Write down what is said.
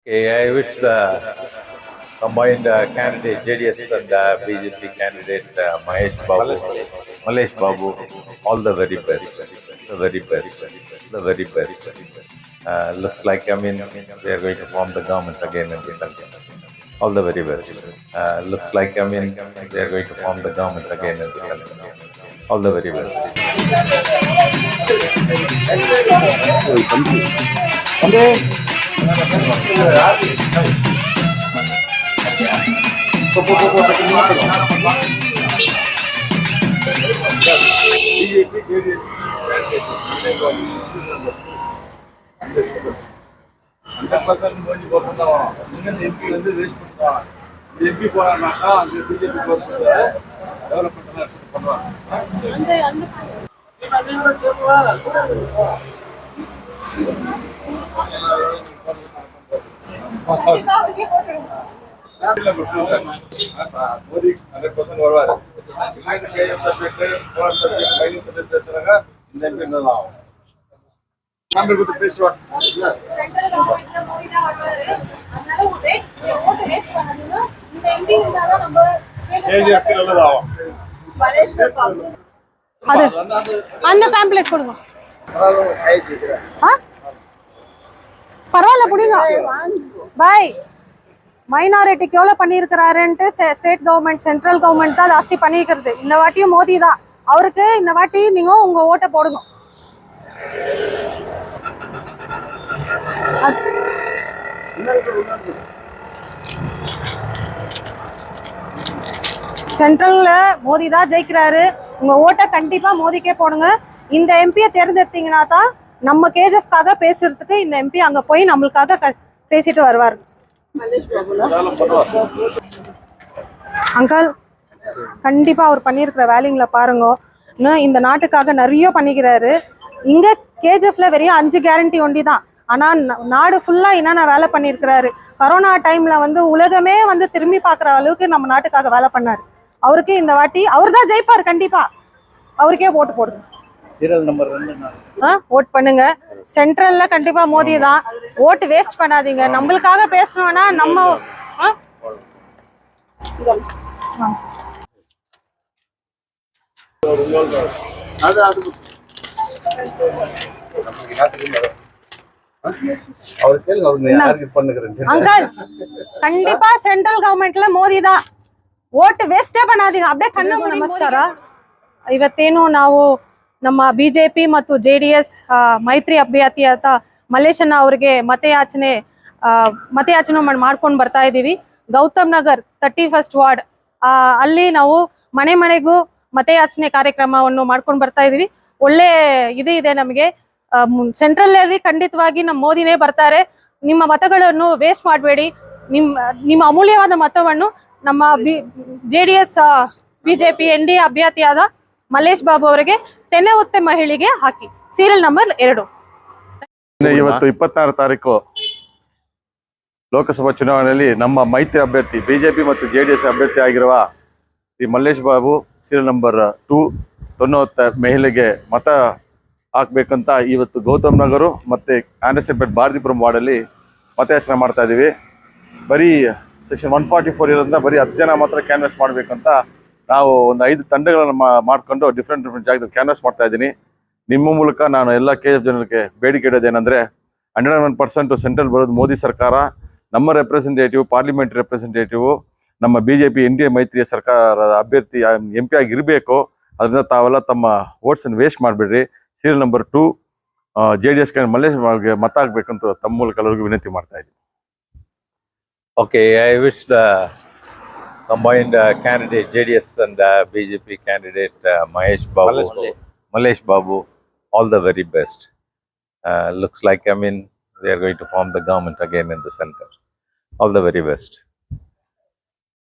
I wish the combined candidate JDS and BJP candidate Malesh Babu, all the very best, the very best, the very best. Looks like they are going to form the government again in the center. All the very best. Looks like they are going to form the government again in the center. All the very best. Modi 100% வருவாரு. இந்த KS subject, போர் subject, mining subject பேசுறாங்க. இந்த MP என்னலாம் நம்ம கிட்ட பேசுவா. Central கவர்மெண்ட்ல மோடி தான் வருவாரு. அதனால ஓட்டு வேஸ்ட் பண்ணனும். இந்த எம்பி இருந்தா தான் நம்ம கேஜிஎஃப் நல்லதாகும். மலேஷ் பாபு அது அந்த பேம்ப்ளெட் கொடுங்க. பரவாயில்ல கொடுங்க. பாய் மைனாரிட்டிக்கு எவ்வளோ பண்ணியிருக்கிறாருன்ட்டு ஸ்டேட் கவர்மெண்ட் சென்ட்ரல் கவர்மெண்ட் தான் ஜாஸ்தி பண்ணிக்கிறது. இந்த வாட்டியும் மோடி தான். அவருக்கு இந்த வாட்டி நீங்கள் உங்கள் ஓட்டை போடுங்க. சென்ட்ரல்ல மோடி தான் ஜெயிக்கிறாரு. உங்க ஓட்டை கண்டிப்பா மோடிக்கே போடுங்க. இந்த எம்பியை தேர்ந்தெடுத்தீங்கன்னா தான் நம்ம கேஜிஎஃப்காக பேசுறதுக்கு இந்த எம்பி அங்க போய் நம்மளுக்காக பேசிட்டு வருவார். அங்கிள் கண்டிப்பா அவர் பண்ணியிருக்கிற வேலைங்களை பாருங்க. இந்த நாட்டுக்காக நிறைய பண்ணிக்கிறாரு. இங்க கேஜிஎஃப்ல வெறும் 5 கேரண்டி ஒண்டி தான். ஆனா நாடு ஃபுல்லா என்னென்ன வேலை பண்ணியிருக்கிறாரு. கொரோனா டைம்ல உலகமே திரும்பி பார்க்குற அளவுக்கு நம்ம நாட்டுக்காக வேலை பண்ணாரு. அவருக்கு இந்த வாட்டி அவர் தான் ஜெயிப்பார். கண்டிப்பா அவருக்கே ஓட்டு போடுங்க. ஓட் பண்ணுங்க. சென்ட்ரல்ல கண்டிப்பா மோடி தான். ஓட்டு வேஸ்ட் பண்ணாதீங்க. நம்மளுக்காக பேசணும்னா நம்ம அங்கிள் கண்டிப்பா சென்ட்ரல் கவர்மெண்ட்ல ಮೋದಿ தான். ಓಟ್ ವೇಸ್ಟೇ பண்ணாதீங்க. அப்படியே ಕಣ್ಣು ನಮಸ್ಕಾರ. ಇವತ್ತೇನು ನಾವು ನಮ್ಮ ಬಿಜೆಪಿ ಮತ್ತು ಜೆಡಿಎಸ್ ಮೈತ್ರಿ ಅಭ್ಯರ್ಥಿಯಾದ ಮಲ್ಲೇಶಣ್ಣ ಅವರಿಗೆ ಮತಯಾಚನೆ ಮಾಡ್ಕೊಂಡು ಬರ್ತಾ ಇದ್ದೀವಿ. ಗೌತಮ್ ನಗರ್ 31st ವಾರ್ಡ್ ಅಲ್ಲಿ ನಾವು ಮನೆ ಮನೆಗೂ ಮತಯಾಚನೆ ಕಾರ್ಯಕ್ರಮವನ್ನು ಮಾಡ್ಕೊಂಡು ಬರ್ತಾ ಇದೀವಿ. ಒಳ್ಳೆ ಇದೆ ನಮಗೆ. ಸೆಂಟ್ರಲ್ ಅಲ್ಲಿ ಖಂಡಿತವಾಗಿ ನಮ್ಮ ಮೋದಿನೇ ಬರ್ತಾರೆ. ನಿಮ್ಮ ಮತಗಳನ್ನು ವೇಸ್ಟ್ ಮಾಡಬೇಡಿ. ನಿಮ್ಮ ಅಮೂಲ್ಯವಾದ ಮತವನ್ನು ನಮ್ಮ ಜೆಡಿಎಸ್ ಬಿಜೆಪಿ ಎನ್ಡಿಎ ಅಭ್ಯರ್ಥಿಯಾದ ಮಲ್ಲೇಶ್ ಬಾಬು ಅವರಿಗೆ ತೆನೆ ಉತ್ತೆ ಮಹಿಳೆಗೆ ಹಾಕಿ. Serial number 2. ಇವತ್ತು 26 ತಾರೀಕು ಲೋಕಸಭಾ ಚುನಾವಣೆಯಲ್ಲಿ ನಮ್ಮ ಮೈತ್ರಿ ಅಭ್ಯರ್ಥಿ ಬಿಜೆಪಿ ಮತ್ತು ಜೆಡಿಎಸ್ ಅಭ್ಯರ್ಥಿ ಆಗಿರುವ ಶ್ರೀ ಮಲ್ಲೇಶ್ ಬಾಬು ಸೀರಿಯಲ್ ನಂಬರ್ 2 ತೊನ್ನೊತ್ತ ಮಹಿಳೆಗೆ ಮತ ಹಾಕಬೇಕಂತ ಇವತ್ತು ಗೌತಮ್ ನಗರ ಮತ್ತು ಆಂಡರ್ಸನ್ಪೇಟ್ ಭಾರತೀಪುರಂ ವಾರ್ಡಲ್ಲಿ ಮತಯಾಚನೆ ಮಾಡ್ತಾ ಇದ್ದೀವಿ. ಬರೀ ಸೆಕ್ಷನ್ 144 ಇರೋದ್ರಿಂದ ಬರೀ 10 ಜನ ಮಾತ್ರ ಕ್ಯಾನ್ವಾಸ್ ಮಾಡಬೇಕಂತ ನಾವು ಒಂದು 5 ತಂಡಗಳನ್ನು ಮಾಡಿಕೊಂಡು ಡಿಫ್ರೆಂಟ್ ಜಾಗದಲ್ಲಿ ಕ್ಯಾನ್ವಾಸ್ ಮಾಡ್ತಾ ಇದ್ದೀನಿ. ನಿಮ್ಮ ಮೂಲಕ ನಾನು ಎಲ್ಲ KF ಜನರಿಗೆ ಬೇಡಿಕೆ ಇಡೋದೇನೆಂದರೆ 101% ಸೆಂಟ್ರಲ್ ಬರೋದು ಮೋದಿ ಸರ್ಕಾರ. ನಮ್ಮ ರೆಪ್ರೆಸೆಂಟೇಟಿವ್ ಪಾರ್ಲಿಮೆಂಟ್ರಿ ರೆಪ್ರೆಸೆಂಟೇಟಿವ್ ನಮ್ಮ BJP NDA ಮೈತ್ರಿಯ ಸರ್ಕಾರದ ಅಭ್ಯರ್ಥಿ MP ಆಗಿರಬೇಕು. ಅದರಿಂದ ತಾವೆಲ್ಲ ತಮ್ಮ ವೋಟ್ಸನ್ನು ವೇಸ್ಟ್ ಮಾಡಿಬಿಡ್ರಿ. ಸೀರಿಯಲ್ ನಂಬರ್ 2 JDS ಮಲ್ಲೇಶ್ ಮತ ಹಾಕಬೇಕಂತ ತಮ್ಮ ಮೂಲಕ ಎಲ್ಲರಿಗೂ ವಿನಂತಿ ಮಾಡ್ತಾ ಇದ್ದೀನಿ. Okay, I wish the combined candidate JDS and BJP candidate Malesh Babu, all the very best. Looks like they are going to form the government again in the center. All the very best.